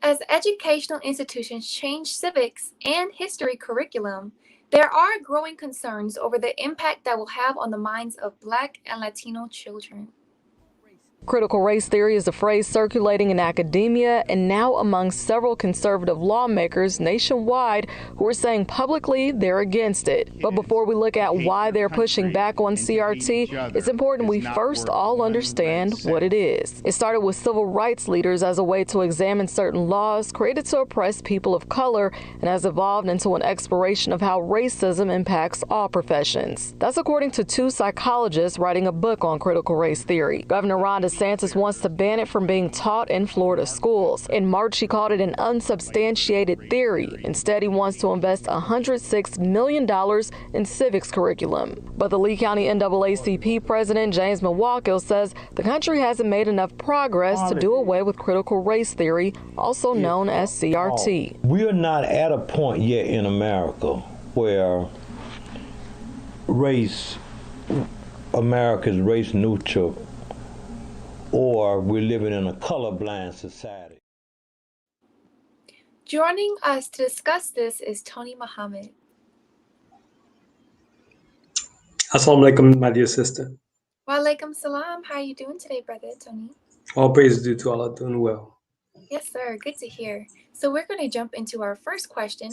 As educational institutions change civics and history curriculum, there are growing concerns over the impact that will have on the minds of Black and Latino children. Critical race theory is a phrase circulating in academia and now among several conservative lawmakers nationwide who are saying publicly they're against it. But before we look at why they're pushing back on CRT, it's important we first all understand what it is. It started with civil rights leaders as a way to examine certain laws created to oppress people of color and has evolved into an exploration of how racism impacts all professions. That's according to two psychologists writing a book on critical race theory. Governor Ron DeSantis wants to ban it from being taught in Florida schools. In March, he called it an unsubstantiated theory. Instead, he wants to invest $106 million in civics curriculum. But the Lee County NAACP president, James Milwaukee, says the country hasn't made enough progress to do away with critical race theory, also known as CRT. We are not at a point yet in America where America is race neutral, or we're living in a colorblind society. Joining us to discuss this is Tony Muhammad. Assalamu alaikum, my dear sister. Wa alaikum salam. How are you doing today, brother Tony? All praise is due to Allah, doing well. Yes, sir. Good to hear. So we're going to jump into our first question.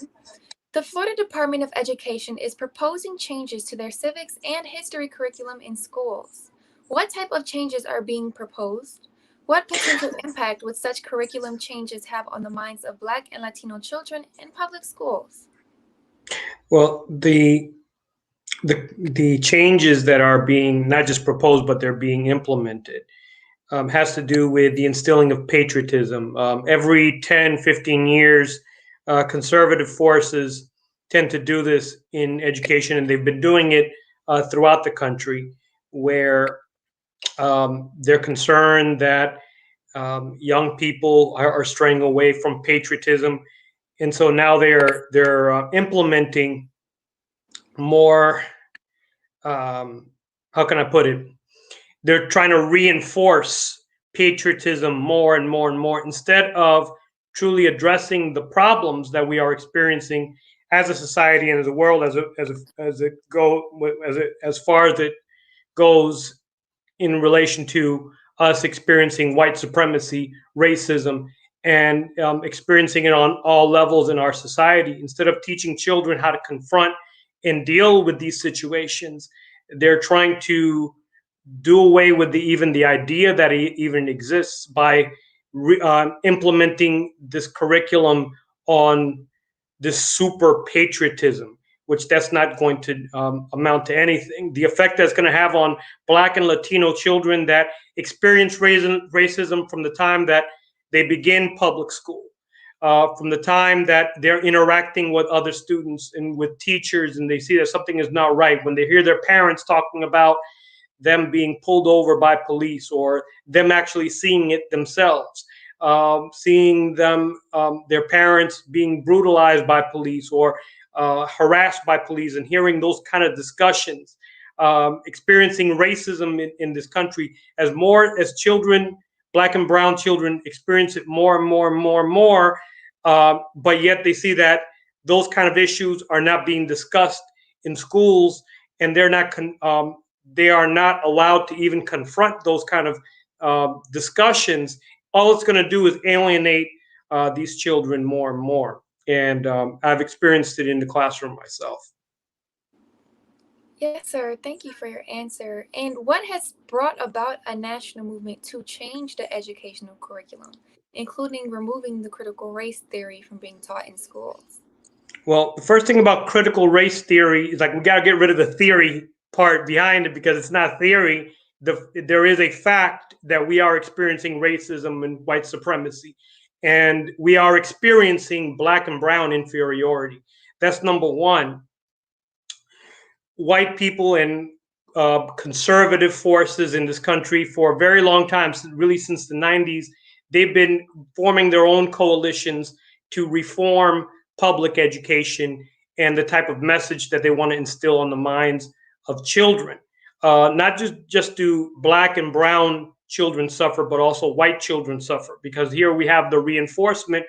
The Florida Dept.of Education is proposing changes to their civics and history curriculum in schools. What type of changes are being proposed? What potential impact would such curriculum changes have on the minds of Black and Latino children in public schools? Well, the changes that are being not just proposed, but they're being implemented has to do with the instilling of patriotism. Every 10, 15 years, conservative forces tend to do this in education, and they've been doing it throughout the country, where they're concerned that young people are straying away from patriotism, and so now they're implementing more. How can I put it? They're trying to reinforce patriotism more and more and more instead of truly addressing the problems that we are experiencing as a society and as a world, as far as it goes in relation to us experiencing white supremacy, racism, and experiencing it on all levels in our society. Instead of teaching children how to confront and deal with these situations, they're trying to do away with even the idea that it even exists by implementing this curriculum on this super patriotism, which that's not going to amount to anything. The effect that's going to have on Black and Latino children that experience racism from the time that they begin public school, from the time that they're interacting with other students and with teachers, and they see that something is not right, when they hear their parents talking about them being pulled over by police, or them actually seeing it themselves, seeing them, their parents being brutalized by police or harassed by police, and hearing those kind of discussions, experiencing racism in this country, as more as children, Black and brown children, experience it more and more and more and more, but yet they see that those kind of issues are not being discussed in schools, and they are not allowed to even confront those kind of discussions. All it's going to do is alienate these children more and more. And I've experienced it in the classroom myself. Yes, sir. Thank you for your answer. And what has brought about a national movement to change the educational curriculum, including removing the critical race theory from being taught in schools? Well, the first thing about critical race theory is, like, we got to get rid of the theory part behind it, because it's not theory. There is a fact that we are experiencing racism and white supremacy, and we are experiencing Black and brown inferiority. That's number one. White people and conservative forces in this country for a very long time, really since the 90s, they've been forming their own coalitions to reform public education and the type of message that they want to instill on the minds of children. Not just to Black and brown children suffer, but also white children suffer, because here we have the reinforcement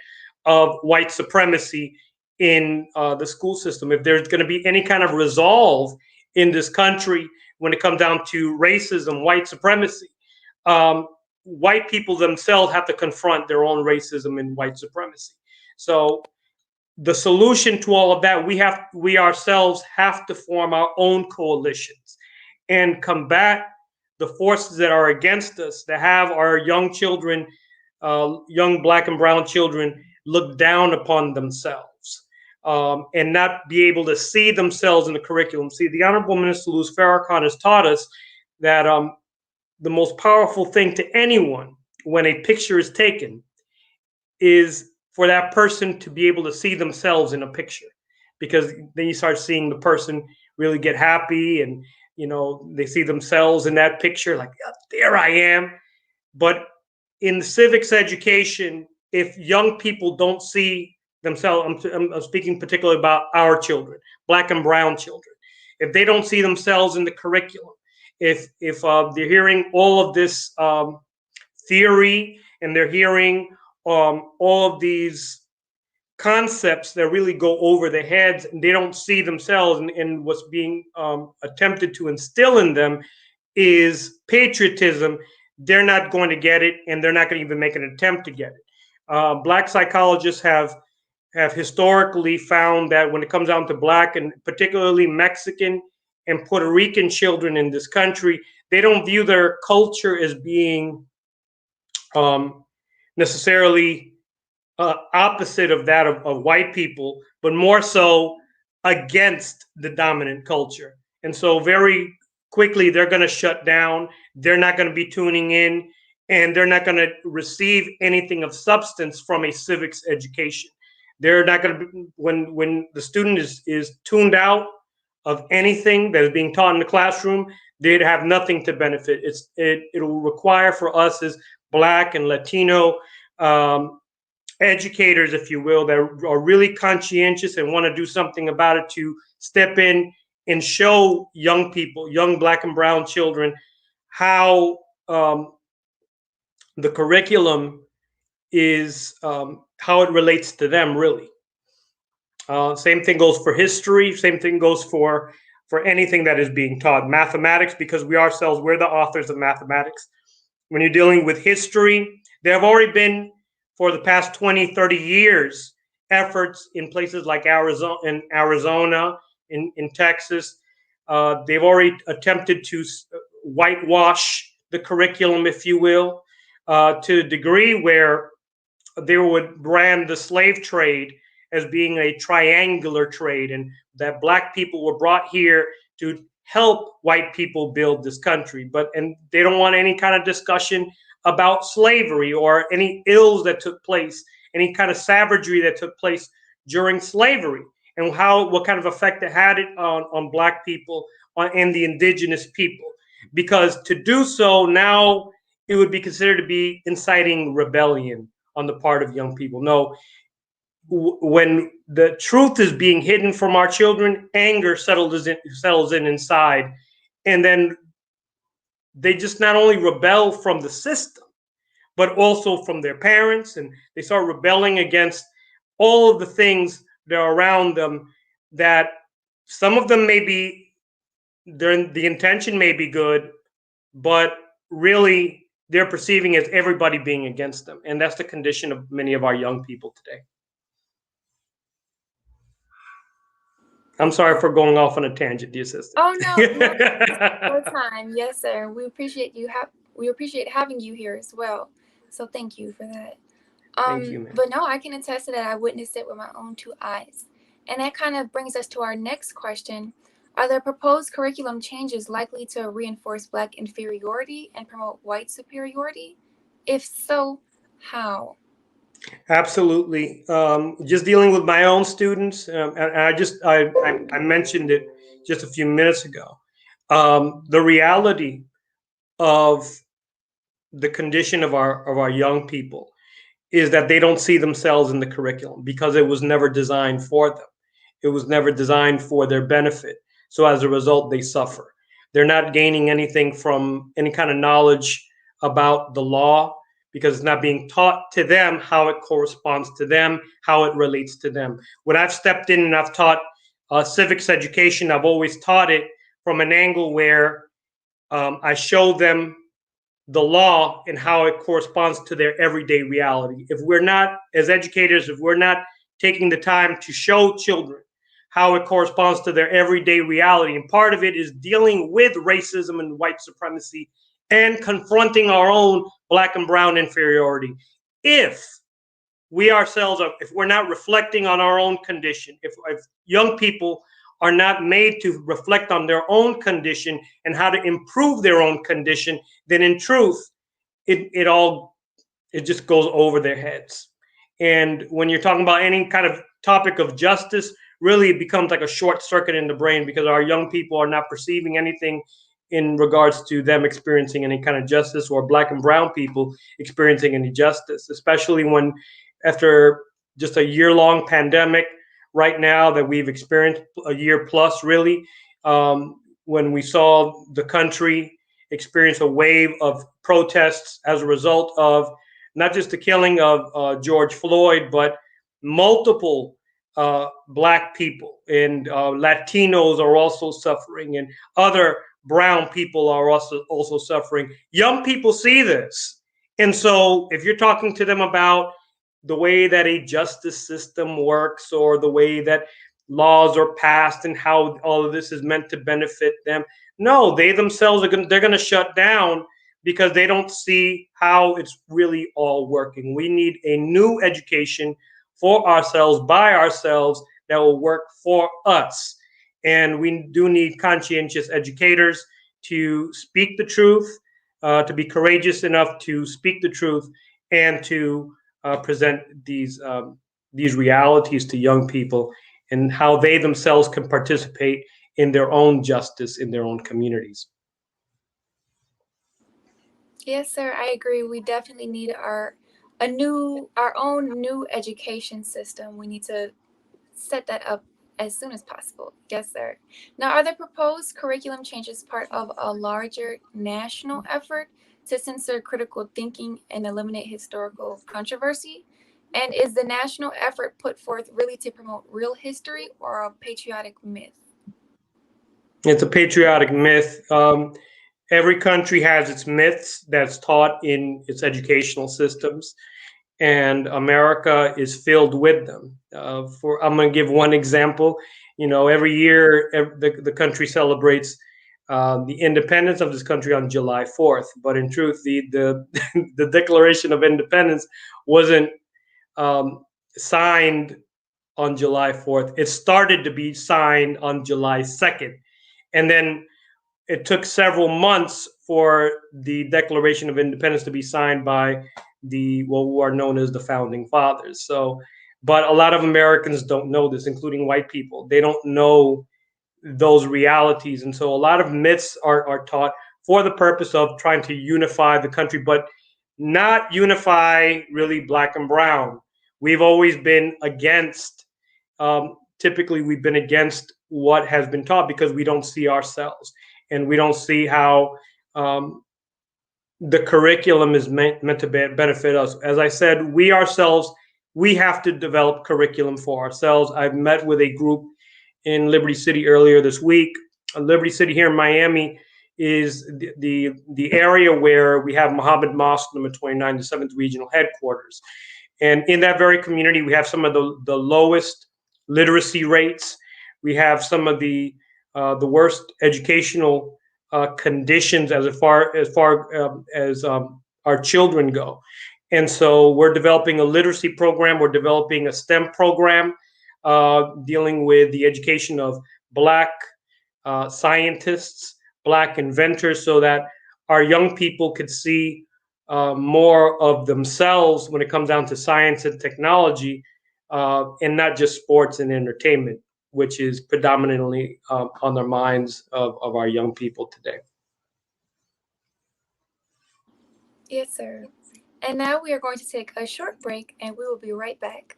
of white supremacy in the school system. If there's going to be any kind of resolve in this country when it comes down to racism, white supremacy, white people themselves have to confront their own racism and white supremacy. So the solution to all of that, we ourselves have to form our own coalitions and combat the forces that are against us, that have our young children, young Black and brown children, look down upon themselves, and not be able to see themselves in the curriculum. See, the Honorable Minister Louis Farrakhan has taught us that the most powerful thing to anyone when a picture is taken is for that person to be able to see themselves in a picture, because then you start seeing the person really get happy, and they see themselves in that picture, like, oh, there I am. But in civics education, if young people don't see themselves, I'm speaking particularly about our children, Black and brown children, if they don't see themselves in the curriculum, if they're hearing all of this theory, and they're hearing all of these concepts that really go over their heads, and they don't see themselves, and what's being attempted to instill in them is patriotism, they're not going to get it, and they're not going to even make an attempt to get it. Black psychologists have historically found that when it comes down to Black and particularly Mexican and Puerto Rican children in this country, they don't view their culture as being necessarily opposite of that of white people, but more so against the dominant culture. And so very quickly, they're going to shut down. They're not going to be tuning in, and they're not going to receive anything of substance from a civics education. They're not going to be, when the student is tuned out of anything that is being taught in the classroom, they'd have nothing to benefit. It'll require for us as Black and Latino educators, if you will, that are really conscientious and want to do something about it, to step in and show young people, young Black and brown children, how the curriculum is, how it relates to them, really. Same thing goes for history. Same thing goes for anything that is being taught. Mathematics, because we're the authors of mathematics. When you're dealing with history, there have already been, for the past 20, 30 years, efforts in places like Arizona, in Texas. They've already attempted to whitewash the curriculum, if you will, to a degree where they would brand the slave trade as being a triangular trade, and that Black people were brought here to help white people build this country. And they don't want any kind of discussion about slavery or any ills that took place, any kind of savagery that took place during slavery, and what kind of effect it had on Black people and the indigenous people. Because to do so now, it would be considered to be inciting rebellion on the part of young people. No, when the truth is being hidden from our children, anger settles in inside, and then they just not only rebel from the system, but also from their parents, and they start rebelling against all of the things that are around them, that some of them the intention may be good, but really they're perceiving as everybody being against them. And that's the condition of many of our young people today. I'm sorry for going off on a tangent, dear sister. Oh no, time. Yes, sir. We appreciate having you here as well. So thank you for that. Thank you, man. But no, I can attest to that. I witnessed it with my own two eyes. And that kind of brings us to our next question. Are the proposed curriculum changes likely to reinforce Black inferiority and promote white superiority? If so, how? Absolutely. Just dealing with my own students, and I mentioned it just a few minutes ago. The reality of the condition of our young people is that they don't see themselves in the curriculum, because it was never designed for them. It was never designed for their benefit. So as a result, they suffer. They're not gaining anything from any kind of knowledge about the law because it's not being taught to them how it corresponds to them, how it relates to them. When I've stepped in and I've taught civics education, I've always taught it from an angle where I show them the law and how it corresponds to their everyday reality. If we're not, as educators, if we're not taking the time to show children how it corresponds to their everyday reality, and part of it is dealing with racism and white supremacy and confronting our own Black and brown inferiority. If we ourselves are, if we're not reflecting on our own condition, if young people are not made to reflect on their own condition and how to improve their own condition, then in truth, it just goes over their heads. And when you're talking about any kind of topic of justice, really it becomes like a short circuit in the brain because our young people are not perceiving anything in regards to them experiencing any kind of justice or Black and brown people experiencing any justice, especially when after just a year-long pandemic right now that we've experienced, a year plus really, when we saw the country experience a wave of protests as a result of not just the killing of George Floyd, but multiple Black people and Latinos are also suffering, and other brown people are also suffering. Young people see this. And so if you're talking to them about the way that a justice system works or the way that laws are passed and how all of this is meant to benefit them, no, they themselves they're going to shut down because they don't see how it's really all working. We need a new education for ourselves, by ourselves, that will work for us. And we do need conscientious educators to speak the truth, to be courageous enough to speak the truth, and to present these realities to young people and how they themselves can participate in their own justice in their own communities. Yes, sir, I agree. We definitely need our own new education system. We need to set that up as soon as possible. Yes, sir. Now, are the proposed curriculum changes part of a larger national effort to censor critical thinking and eliminate historical controversy? And is the national effort put forth really to promote real history or a patriotic myth? It's a patriotic myth. Every country has its myths that's taught in its educational systems, and America is filled with them. I'm going to give one example. You know, every year the country celebrates the independence of this country on July 4th. But in truth, the the Declaration of Independence wasn't signed on July 4th. It started to be signed on July 2nd. And then it took several months for the Declaration of Independence to be signed by who are known as the founding fathers. So, but a lot of Americans don't know this, including white people. They don't know those realities. And so a lot of myths are taught for the purpose of trying to unify the country, but not unify really Black and brown. We've always been against, typically we've been against what has been taught because we don't see ourselves and we don't see how the curriculum is meant to benefit us. As I said, we ourselves, we have to develop curriculum for ourselves. I've met with a group in Liberty City earlier this week. Liberty City here in Miami is the area where we have Muhammad Mosque number 29, the 7th regional headquarters. And in that very community, we have some of the lowest literacy rates. We have some of the worst educational conditions as far as our children go. And so we're developing a literacy program. We're developing a STEM program dealing with the education of Black scientists, Black inventors, so that our young people could see more of themselves when it comes down to science and technology, and not just sports and entertainment, which is predominantly on the minds of our young people today. Yes, sir. And now we are going to take a short break and we will be right back.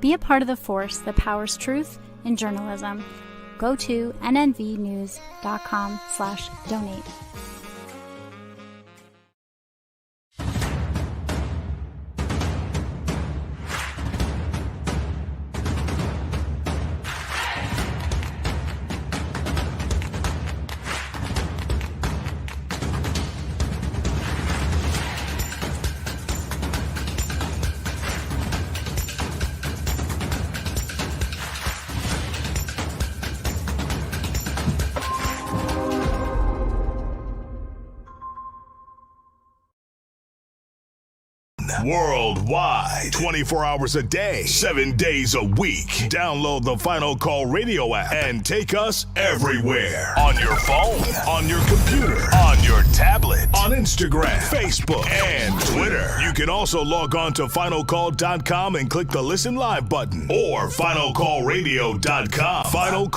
Be a part of the force that powers truth in journalism. go to nnvnews.com/donate. Worldwide, 24 hours a day, 7 days a week. Download the Final Call Radio app and take us everywhere. On your phone, on your computer, on your tablet, on Instagram, Facebook, and Twitter. You can also log on to finalcall.com and click the Listen Live button or finalcallradio.com. Final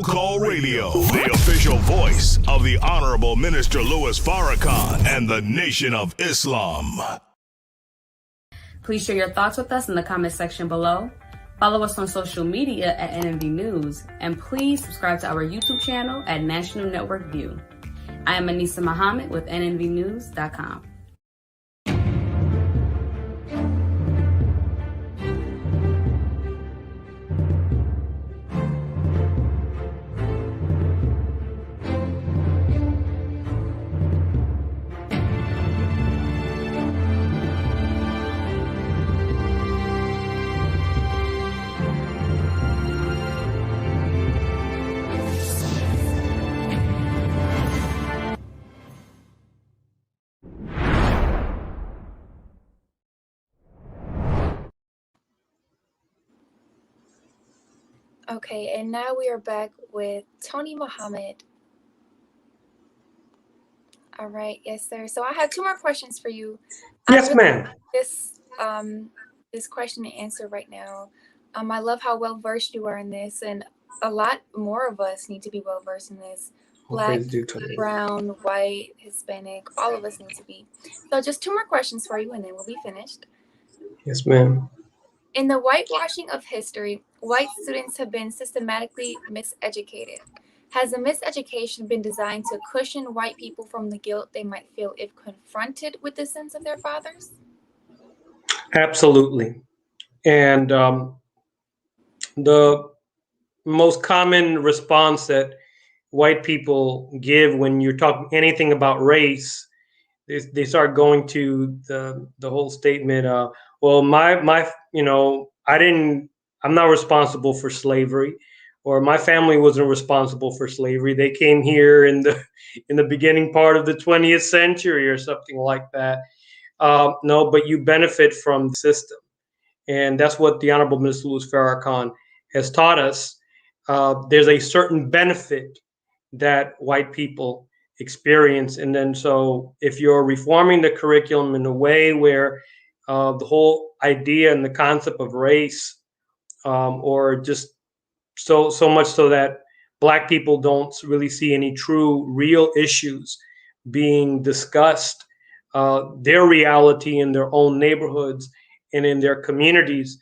Call Radio, the official voice of the Honorable Minister Louis Farrakhan and the Nation of Islam. Please share your thoughts with us in the comment section below. Follow us on social media at NNV News, and please subscribe to our YouTube channel at National Network View. I am Anissa Muhammad with nnvnews.com. Okay, and now we are back with Tony Muhammad. All right, yes, sir. So I have 2 more questions for you. Yes, ma'am. This question and answer right now. I love how well versed you are in this, and a lot more of us need to be well versed in this. Black, brown, white, Hispanic, all of us need to be. So just 2 more questions for you, and then we'll be finished. Yes, ma'am. In the whitewashing of history, white students have been systematically miseducated. Has the miseducation been designed to cushion white people from the guilt they might feel if confronted with the sins of their fathers? Absolutely. And the most common response that white people give when you're talking anything about race, they start going to the whole statement, well, I'm not responsible for slavery, or my family wasn't responsible for slavery. They came here in the beginning part of the 20th century or something like that. No, but you benefit from the system. And that's what the Honorable Minister Louis Farrakhan has taught us. There's a certain benefit that white people experience. And then so if you're reforming the curriculum in a way where the whole idea and the concept of race, or just so much so that Black people don't really see any true, real issues being discussed, their reality in their own neighborhoods and in their communities,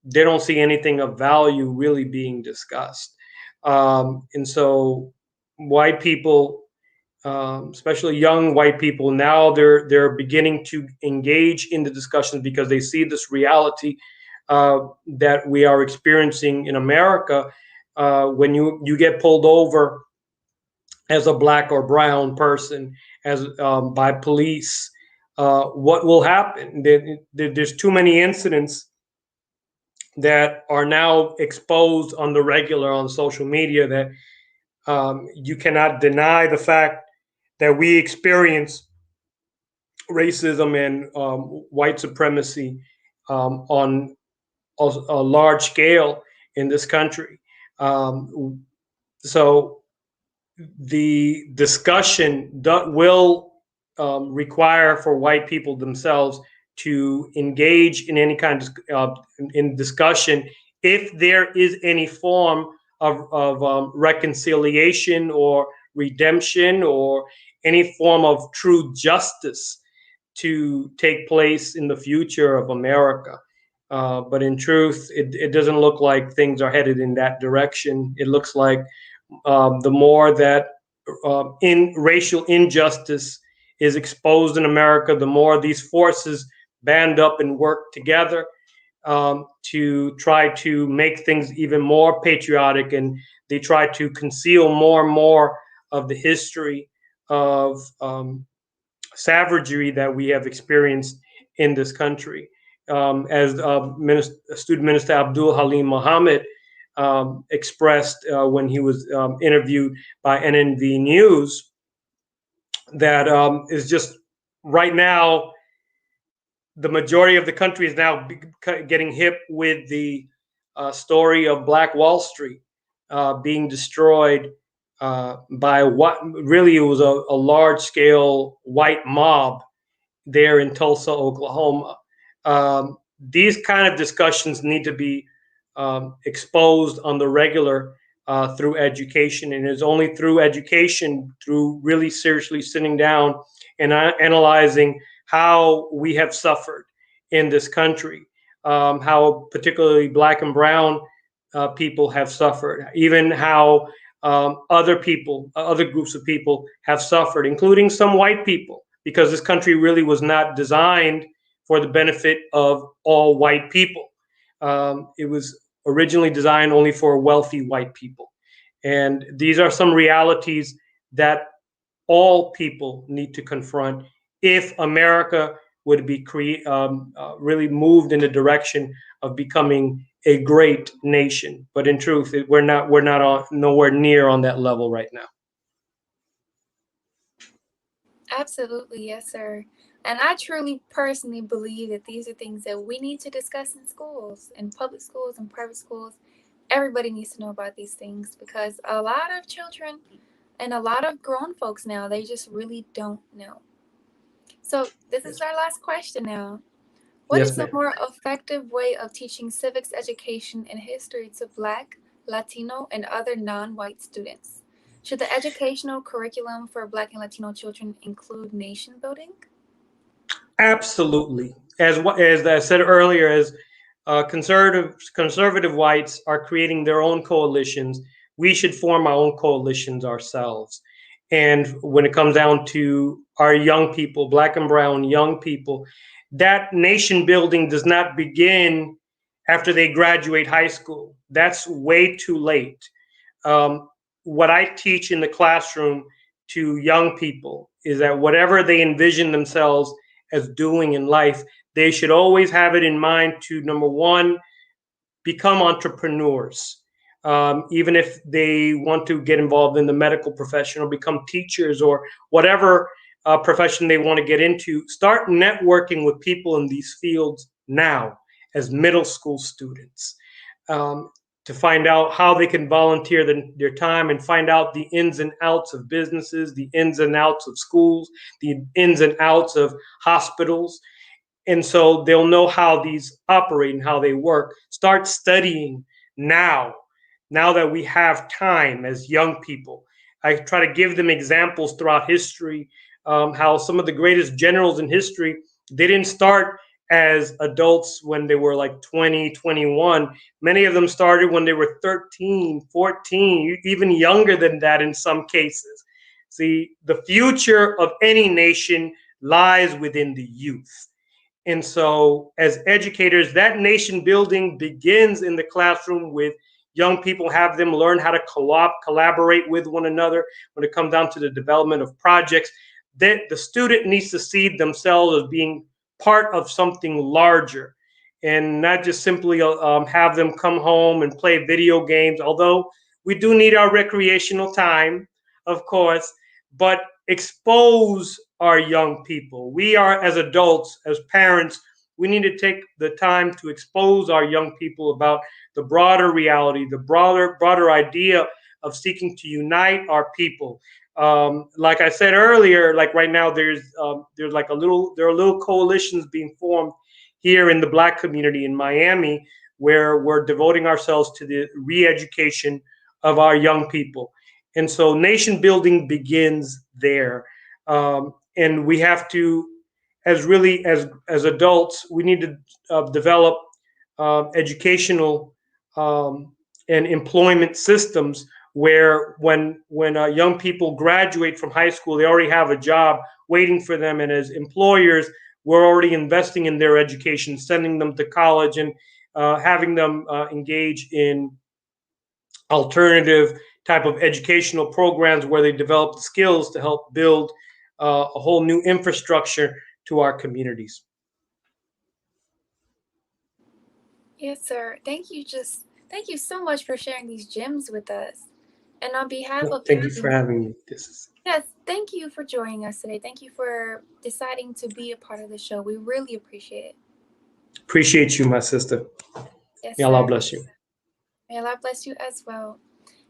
they don't see anything of value really being discussed. And so white people, especially young white people, now they're beginning to engage in the discussions because they see this reality that we are experiencing in America. When you get pulled over as a Black or brown person by police, what will happen? There's too many incidents that are now exposed on the regular on social media that you cannot deny the fact that we experience racism and white supremacy on a large scale in this country. So the discussion that will require for white people themselves to engage in any kind of in discussion if there is any form of reconciliation or redemption or any form of true justice to take place in the future of America. But in truth, it doesn't look like things are headed in that direction. It looks like the more that in racial injustice is exposed in America, the more these forces band up and work together to try to make things even more patriotic, and they try to conceal more and more of the history of savagery that we have experienced in this country. As Student Minister Abdul Halim Muhammad expressed when he was interviewed by NNV News, that is just right now, the majority of the country is now getting hip with the story of Black Wall Street being destroyed by what really it was a large scale white mob there in Tulsa, Oklahoma. These kind of discussions need to be exposed on the regular through education, and it's only through education, through really seriously sitting down and analyzing how we have suffered in this country, how particularly Black and brown people have suffered, even how other people, other groups of people have suffered, including some white people, because this country really was not designed for the benefit of all white people. It was originally designed only for wealthy white people. And these are some realities that all people need to confront if America would be really moved in the direction of becoming a great nation. But in truth, we're not nowhere near on that level right now. Absolutely, yes, sir. And I truly personally believe that these are things that we need to discuss in schools, in public schools and private schools. Everybody needs to know about these things because a lot of children and a lot of grown folks now, they just really don't know. So this is our last question now. What Yes, is a ma'am. more effective way of teaching civics education and history to Black, Latino, and other non-white students? Should the educational curriculum for Black and Latino children include nation building? Absolutely. As I said earlier, as conservative whites are creating their own coalitions, we should form our own coalitions ourselves. And when it comes down to our young people, Black and brown young people, that nation building does not begin after they graduate high school. That's way too late. What I teach in the classroom to young people is that whatever they envision themselves as doing in life, they should always have it in mind to, number one, become entrepreneurs. Even if they want to get involved in the medical profession or become teachers or whatever profession they want to get into, start networking with people in these fields now as middle school students. To find out how they can volunteer their time and find out the ins and outs of businesses, the ins and outs of schools, the ins and outs of hospitals. And so they'll know how these operate and how they work. Start studying now that we have time as young people. I try to give them examples throughout history, how some of the greatest generals in history, they didn't start as adults when they were like 20, 21. Many of them started when they were 13, 14, even younger than that in some cases. See, the future of any nation lies within the youth. And so as educators, that nation building begins in the classroom with young people, have them learn how to collaborate with one another when it comes down to the development of projects. That the student needs to see themselves as being part of something larger and not just simply have them come home and play video games, although we do need our recreational time, of course, but expose our young people. We are, as adults, as parents, we need to take the time to expose our young people about the broader reality, the broader idea of seeking to unite our people. Like I said earlier, like right now, there's like there are little coalitions being formed here in the Black community in Miami, where we're devoting ourselves to the re-education of our young people. And so nation building begins there. And we have to, as adults, we need to develop educational and employment systems where when young people graduate from high school, they already have a job waiting for them, and as employers, we're already investing in their education, sending them to college, and having them engage in alternative type of educational programs where they develop the skills to help build a whole new infrastructure to our communities. Yes, sir. Thank you so much for sharing these gems with us. And on behalf of Thank you for having me. Yes, thank you for joining us today. Thank you for deciding to be a part of the show. We really appreciate it. Appreciate you, my sister. Yes, May Allah sir. bless you. May Allah bless you as well.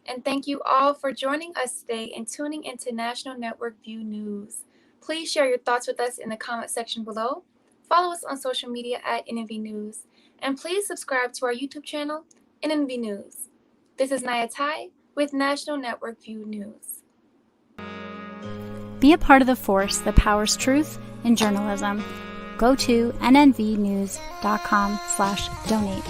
And thank you all for joining us today and tuning into National Network View News. Please share your thoughts with us in the comment section below. Follow us on social media at NNV News. And please subscribe to our YouTube channel, NNV News. This is Naya Tai with National Network View News. Be a part of the force that powers truth in journalism. Go to nnvnews.com/donate.